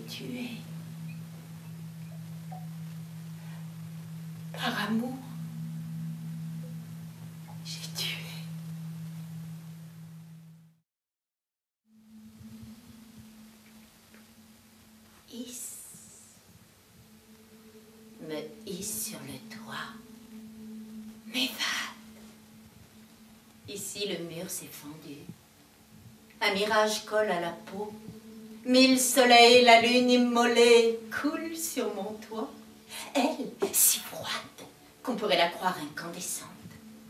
tué. Par amour, j'ai tué. Me hisse sur le toit, m'évade. Ici, le mur s'est fendu. Un mirage colle à la peau. 1000 soleils, la lune immolée coule sur mon toit. Elle, si froide qu'on pourrait la croire incandescente.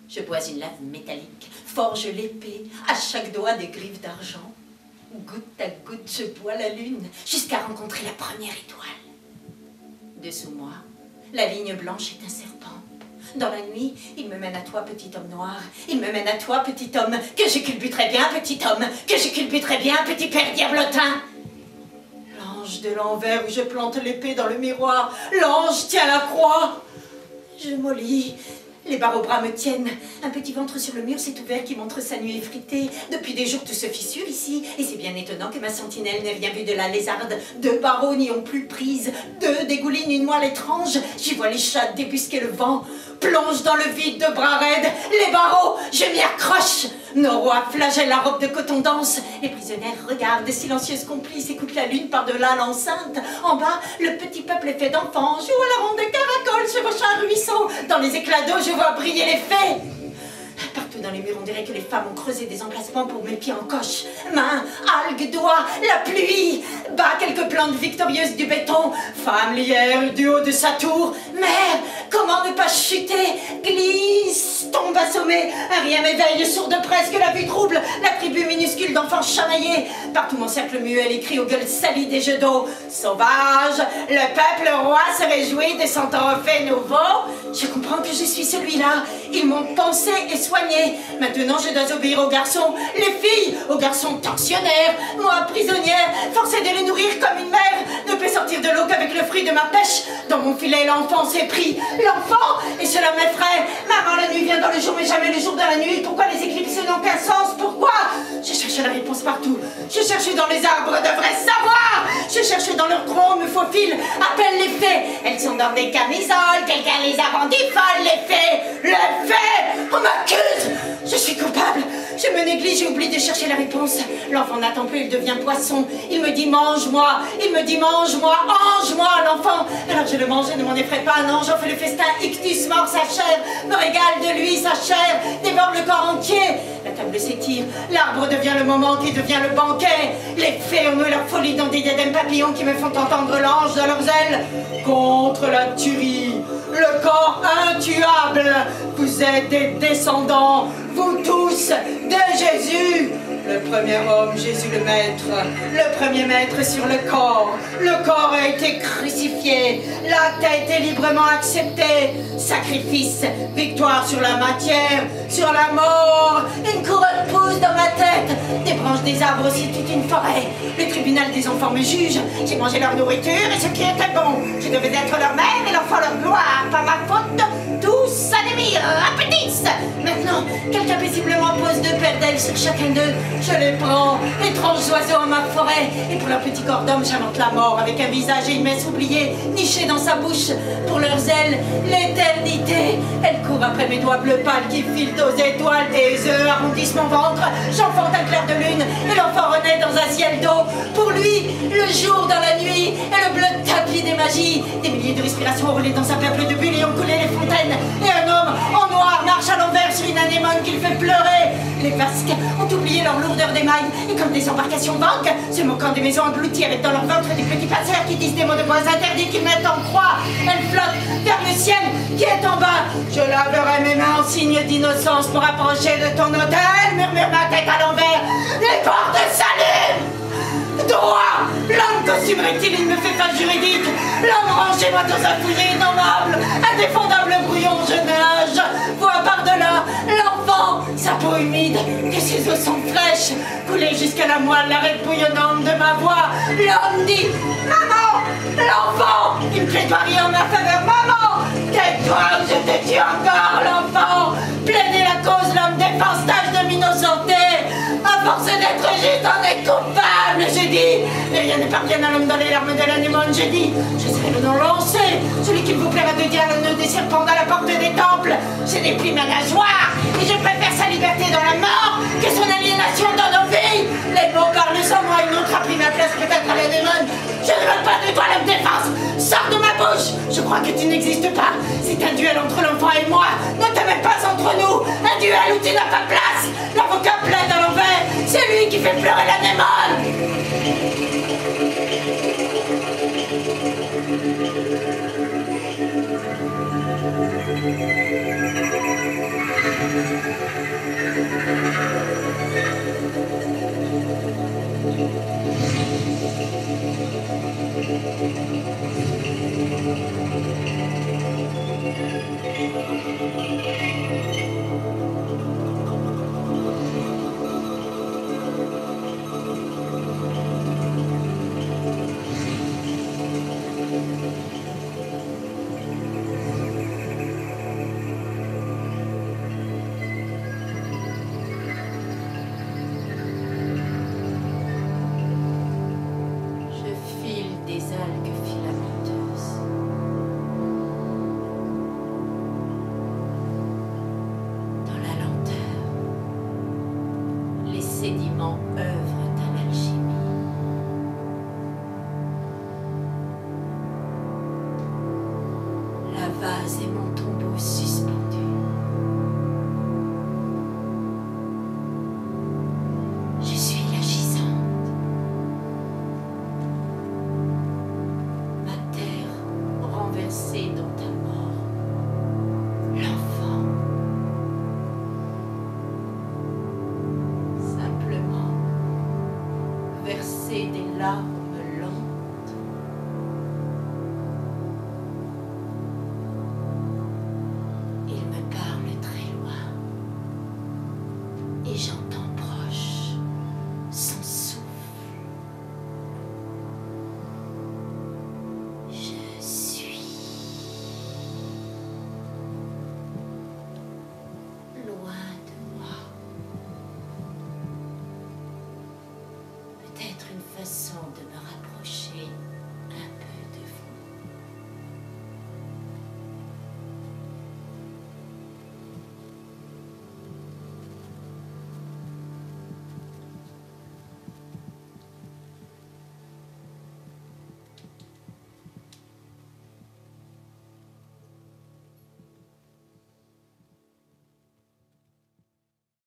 Je bois une lave métallique, forge l'épée, à chaque doigt des griffes d'argent. Goutte à goutte, je bois la lune, jusqu'à rencontrer la première étoile. Dessous moi, la ligne blanche est un serpent. Dans la nuit, il me mène à toi, petit homme noir. Il me mène à toi, petit homme, que je culbuterai bien, petit homme, que je culbuterai bien, petit père diablotin. L'ange de l'envers où je plante l'épée dans le miroir. L'ange tient la croix. Je mollis. Les barres au bras me tiennent. Un petit ventre sur le mur s'est ouvert qui montre sa nuit effritée. Depuis des jours, tout se fissure ici. Et c'est bien étonnant que ma sentinelle n'ait rien vu de la lézarde. 2 barreaux n'y ont plus prise. 2 dégoulinent une moelle étrange. J'y vois les chats débusquer le vent. Plonge dans le vide de bras raides. Les barreaux, je m'y accroche. Nos rois flagellent la robe de coton dense. Les prisonnières regardent, silencieuses complices, écoutent la lune par-delà l'enceinte. En bas, le petit peuple est fait d'enfants joue à la ronde de caracol sur un ruisseau. Dans les éclats d'eau, je vois briller les fées. Partout dans les murs, on dirait que les femmes ont creusé des emplacements pour mes pieds en coche. Mains, algues, doigts, la pluie. Bas, quelques plantes victorieuses du béton. Femme lierre du haut de sa tour. Mère, comment ne pas chuter? Glisse, tombe assommée. Un rien m'éveille, sourde presque, la vue trouble. La tribu minuscule d'enfants chamaillés. Partout mon cercle muet, les cris aux gueules salies des jeux d'eau. Sauvage, le peuple roi se réjouit de son trophée nouveau. Je comprends que je suis celui-là. Ils m'ont pensé et soigné. Maintenant, je dois obéir aux garçons. Les filles, aux garçons tensionnaires. Moi, prisonnière, forcée de les nourrir comme une mère, ne peut sortir de l'eau qu'avec le fruit de ma pêche. Dans mon filet, l'enfant s'est pris. L'enfant, et cela m'effraie. Maman, la nuit vient dans le jour, mais jamais le jour dans la nuit. Pourquoi les éclipses n'ont qu'un sens? Pourquoi? Je cherche la réponse partout. Je cherche dans les arbres de vrais savoirs. Je cherche dans leurs troncs, me faufile. Appelle les fées. Elles sont dans des camisoles. Quelqu'un les a rendues folles, les fées. Les fées! On m'accuse! Je suis coupable. Je me néglige et oublie de chercher la réponse. L'enfant n'attend plus, il devient poisson. Il me dit mange-moi. Il me dit mange-moi. Ange-moi, l'enfant. Alors je le mange et ne m'en effraie pas. Non, j'en fais le festin. Ictus mord sa chair. Me régale de lui, sa chair. Dévore le corps entier. La table s'étire. L'arbre devient le moment qui devient le banquet. Les fées ont eu leur folie dans des diadèmes papillons qui me font entendre l'ange dans leurs ailes. Contre la tuerie. Le corps intuable. Vous êtes des descendants, vous tous, de Jésus. Le premier homme, Jésus le Maître, le premier maître sur le corps. Le corps a été crucifié, l'acte a été librement accepté. Sacrifice, victoire sur la matière, sur la mort. Une couronne pousse dans ma tête. Des branches des arbres aussi, toute une forêt. Le tribunal des enfants me juge. J'ai mangé leur nourriture et ce qui était bon. Je devais être leur mère et l'enfant leur gloire. Pas ma faute, tous admirent, appétissent. Maintenant, quelqu'un paisiblement pose 2 paires d'ailes sur chacun d'eux. Je les prends, étranges oiseaux en ma forêt. Et pour leur petit corps d'homme, j'invente la mort avec un visage et une messe oubliée, nichée dans sa bouche. Pour leurs ailes, l'éternité. Elle court après mes doigts bleus pâles qui filent aux étoiles des œufs, arrondissent mon ventre. J'enfante un clair de lune et l'enfant renaît dans un ciel d'eau. Pour lui, le jour dans la nuit et le bleu tapis des magies. Des milliers de respirations roulées dans un peuple de bulles et ont coulé les fontaines. Et un homme en noir marche à l'envers sur une anémone qui le fait pleurer. Les Basques ont oublié leur lourdeur d'émail et comme des embarcations banques, se moquant des maisons englouties avec dans leur ventre des petits passeurs qui disent des mots de bois interdits qu'ils mettent en croix. Elles flottent vers le ciel qui est en bas. Je laverai mes mains en signe d'innocence pour approcher de ton autel, murmure ma tête à l'envers. Les portes s'allument. Droit! L'homme costume rectiligne me fait face juridique. L'homme rangez-moi dans un fouillis innommable. Indéfendable brouillon, je nage. Vois par-delà l'enfant, sa peau humide, que ses os sont fraîches. Coulée jusqu'à la moelle, l'arrêt bouillonnante de ma voix. L'homme dit, maman! L'enfant! Il plaidoirie en ma faveur, maman! Tais-toi ou je te tue encore, l'enfant! Plaider la cause, l'homme défend stage de m'innocenter. À force d'être juste, on est coupable, je dis. Mais rien ne parvient à l'homme dans les larmes de l'anémone. J'ai dit, je serai le nom lancé, celui qu'il vous plaira de dire le nœud des serpents dans la porte des temples. Je déplie ma nageoire, et je préfère sa liberté dans la mort que son aliénation dans nos vies. Les mots parlent sans moi, une autre a pris ma place peut-être à l'anémone. Je ne veux pas de toi l'homme défense. Sors de ma bouche. Je crois que tu n'existes pas. C'est un duel entre l'enfant et moi. Ne te mets pas entre nous. Un duel où tu n'as pas place. L'avocat plaide à l'envers. C'est lui qui fait pleurer l'anémone. Sédiments œuvrent à l'alchimie. La vase est mon tombeau suspendu. Je suis la gisante. Ma terre renversée dans ta mort. L'enfant. Verser des larmes lentes. Il me parle très loin et j'entends proche son souffle. Je suis loin de moi. Peut-être une façon de me rapprocher un peu.